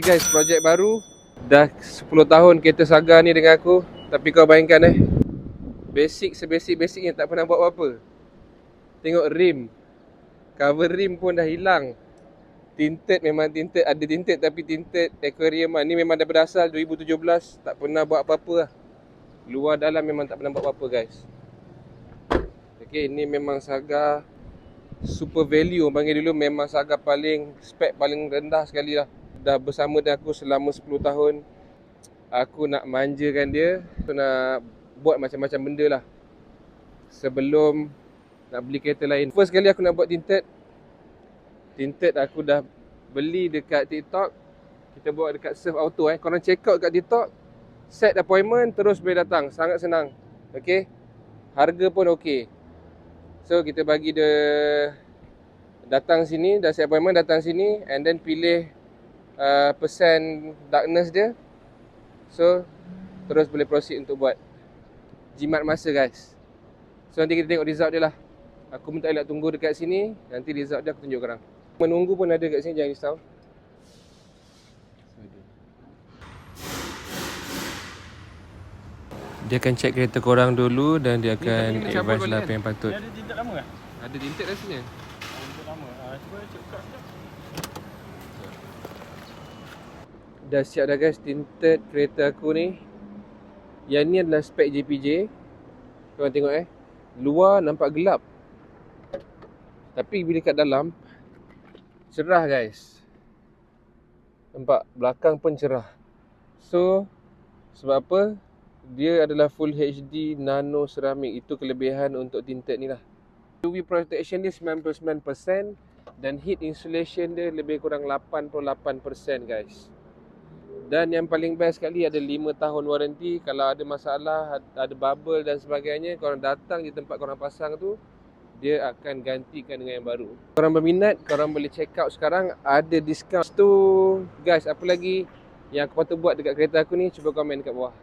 Guys, projek baru. Dah 10 tahun kereta Saga ni dengan aku. Tapi kau bayangkan basic-sebasic-basicnya tak pernah buat apa-apa. Tengok rim. Cover rim pun dah hilang. Tinted memang tinted. Ada tinted tapi tinted aquarium lah. Ni memang daripada asal 2017. Tak pernah buat apa-apa lah. Luar dalam memang tak pernah buat apa-apa guys. Okay, ni memang Saga super value orang panggil dulu. Memang Saga paling spek paling rendah sekali lah. Dah bersama dengan aku selama 10 tahun. Aku nak manjakan dia. Aku nak buat macam-macam benda lah sebelum nak beli kereta lain. First kali aku nak buat tinted. Tinted aku dah beli dekat TikTok. Kita buat dekat Surf Auto Korang check out dekat TikTok. Set appointment terus boleh datang. Sangat senang. Okay. Harga pun okay. So kita bagi dia datang sini. Dah set appointment datang sini. And then pilih percent darkness dia. So terus boleh proceed untuk buat. Jimat masa guys. So nanti kita tengok result dia lah. Aku minta elak tunggu dekat sini. Nanti result dia aku tunjuk korang. Menunggu pun ada kat sini, jangan risau. Dia akan check kereta korang dulu dan dia akan advise lah apa yang patut. Dia ada tinted lama ke? Ada tinted rasanya. Tinted lama. Cuba check kat sekejap. Dah siap dah guys tinted kereta aku ni. Yang ni adalah spek JPJ. Korang tengok luar nampak gelap. Tapi bila kat dalam cerah guys. Nampak belakang pun cerah. So sebab apa? Dia adalah full HD nano ceramic. Itu kelebihan untuk tinted ni lah. UV protection dia 99% dan heat insulation dia lebih kurang 88% guys. Dan yang paling best sekali ada 5 tahun warranty. Kalau ada masalah, ada bubble dan sebagainya, korang datang di tempat korang pasang tu, dia akan gantikan dengan yang baru. Korang berminat, korang boleh check out sekarang. Ada discount tu guys. Apa lagi yang aku patut buat dekat kereta aku ni? Cuba komen kat bawah.